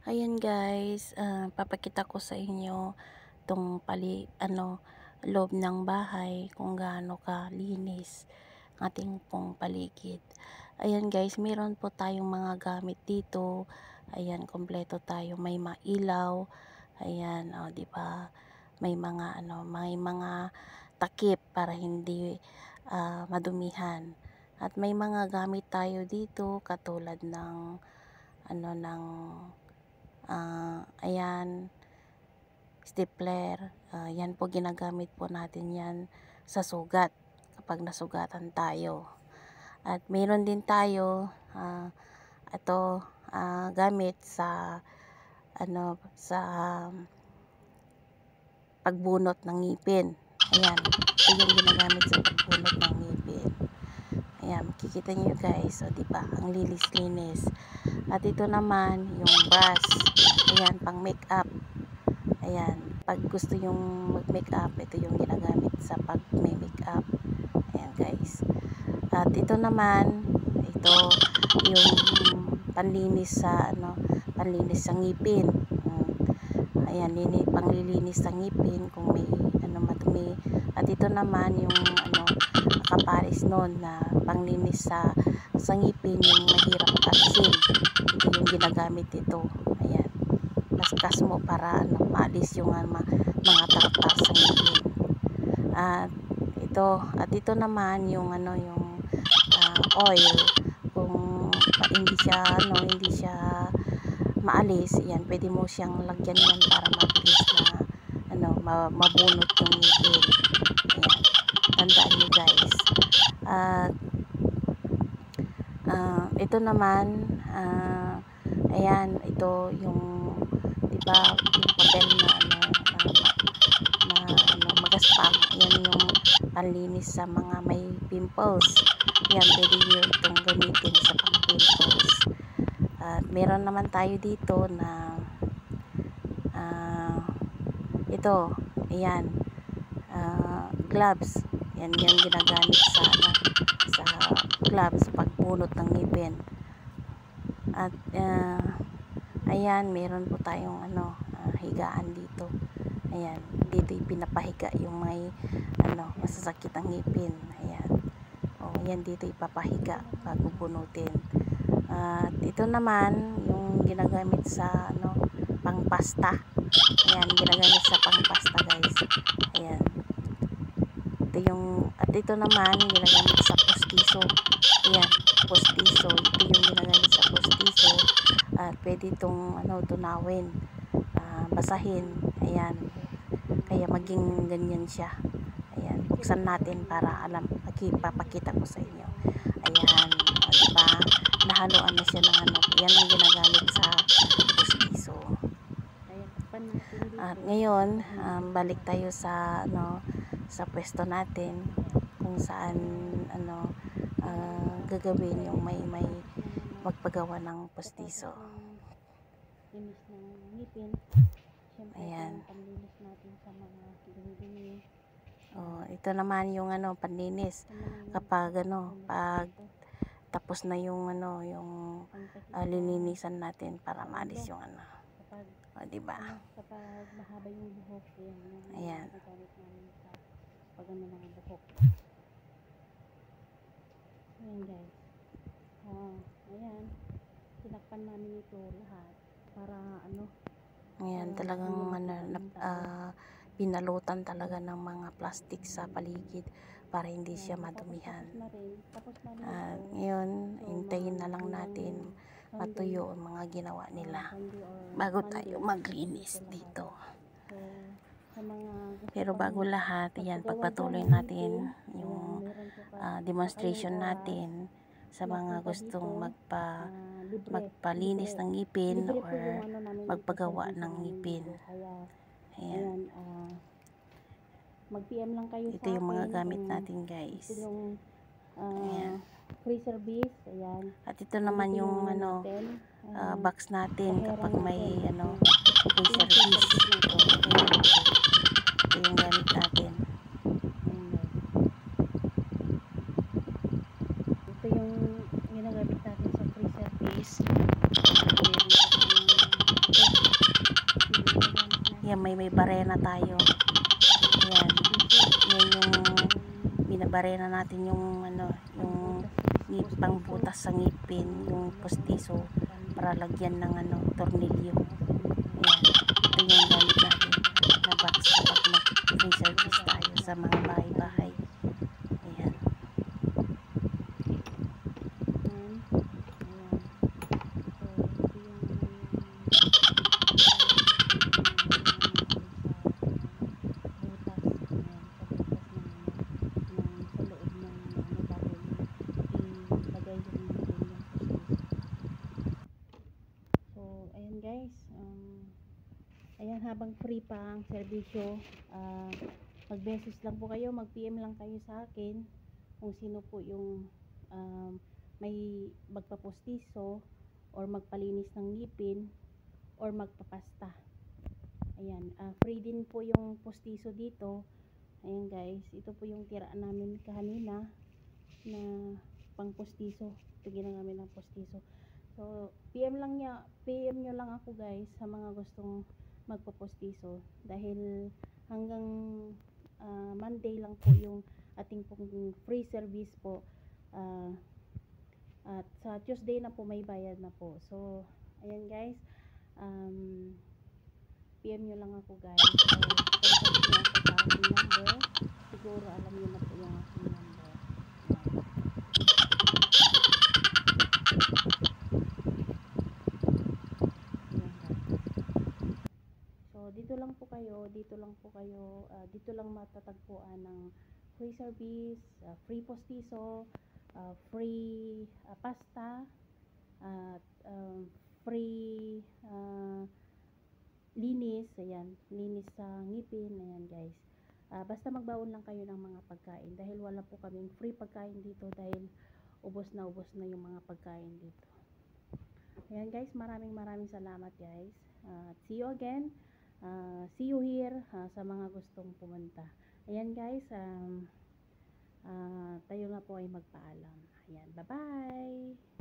Ayan guys, papakita ko sa inyo tong loob ng bahay kung gaano kalinis ang ating pong paligid. Ayan guys, meron po tayong mga gamit dito. Ayan, kompleto tayo. May mailaw. Ayan, oh, 'di ba? May mga takip para hindi madumihan. At may mga gamit tayo dito katulad ng ano ng ayan, stapler. Yan po, ginagamit po natin yan sa sugat kapag nasugatan tayo. At meron din tayo ito gamit sa sa pagbunot ng ngipin. Ayan, ito yung ginagamit sa pagbunot ng ngipin. Ayan, makikita nyo guys, o diba, ang linis-linis. At ito naman yung brush. Ayan, pang makeup. Ayan, pag gusto yung mag-makeup, ito yung ginagamit sa pag-makeup. Ayan guys. At ito naman, ito yung panlinis sa ngipin. Ayan, panglilinis sa ngipin kung may madumi. At ito naman yung kapares nun na panglinis sa ngipin, yung mahirap alisin. Ito yung ginagamit ito. Ayan, kaskas mo para maalis yung mga tartar sa ngipin. At ito naman yung oil. Kung hindi siya maalis, yan, pwede mo siyang lagyan yan para mabilis na mabunot yung ngipin. Ayan, tandaan nyo guys. At ito naman, ayan, ito yung, diba, yung papel na magaspang. Ayan yung panlinis sa mga may pimples. Ayan, pwede yun itong gamitin sa pang pimples. At meron naman tayo dito na ito, ayan, gloves. Yan yung ginagamit sa gloves pagbunot ng ngipin. At ayan, meron po tayong higaan dito. Ayan, dito pinapahiga yung may masasakit ang ngipin. Ayan, oh, yan dito ipapahiga bago bunutin. At ito naman yung ginagamit sa pangpasta. Ayan, ginagamit sa pangpasta guys. Ayan, ito naman ginagamit sa postiso. Ayan, postiso, ito yung ginagamit sa postiso. At pwede itong tunawin, basahin. Ayan, kaya maging ganyan siya. Ayan, buksan natin para papakita ko sa inyo. Ayan, diba, nahaluan na siya ng yan ang ginagamit sa postiso. At ngayon, balik tayo sa sa pwesto natin kung saan gagawin yung may magpagawa ng postiso. Ayan. Oh, ito naman yung panlinis kapag pag tapos na yung yung lilinisan natin para maalis yung o, diba? Kapag mahaba yung buhok, ayan. Pag ng buhok. Ayan guys. Ayan. Tinakpan namin ito lahat para ayan, talagang pinalutan talaga ng mga plastic sa paligid para hindi siya madumihan. At ngayon, hintayin na lang natin matuyo ang mga ginawa nila bago tayo maglinis dito. Pero bago lahat, ayan, pagpatuloy natin yung demonstration natin sa mga gustong magpalinis ng ngipin or magpagawa ng ngipin. Ayan, mag-PM lang kayo ito yung mga gamit natin guys. Ayan, freezer base, ayan. at ito naman yung box natin kapag may freezer base. Ito yung gamit natin. Ito yung ginagamit natin sa freezer base. Yan, may barena tayo. Yan. Yan yung binabarena natin yung yung pangbutas sa ngipin, yung postiso para lagyan ng tornilyo. Yan. Ito yung gamit natin na box kapag mag-free service tayo sa mga bahay-bahay. Ayan. Guys, ayan, habang free pa ang serbisyo, mag-message lang po kayo, mag-PM lang kayo sa akin kung sino po yung may magpapostiso or magpalinis ng ngipin or magpapasta. Ayan, free din po yung postiso dito. Ayan guys, ito po yung tiraan namin kanina na pang postiso. Ito ginagamit ng postiso. So, PM nyo lang ako guys sa mga gustong magpapostiso dahil hanggang Monday lang po yung ating pong free service po, at sa Tuesday na po may bayad na po. So, ayan guys, PM nyo lang ako guys. So, contact nyo ako sa aking number. Siguro alam nyo na po yung aking number. Dito lang po kayo, dito lang matatagpuan ng free service, free postiso, free pasta, at free linis, ayan, linis sa ngipin, ayan guys. Basta magbaon lang kayo ng mga pagkain dahil wala po kaming free pagkain dito dahil ubos na yung mga pagkain dito. Ayan guys, maraming salamat guys. See you again. See you here sa mga gustong pumunta. Ayan guys, tayo na po ay magpaalam. Ayan, bye-bye!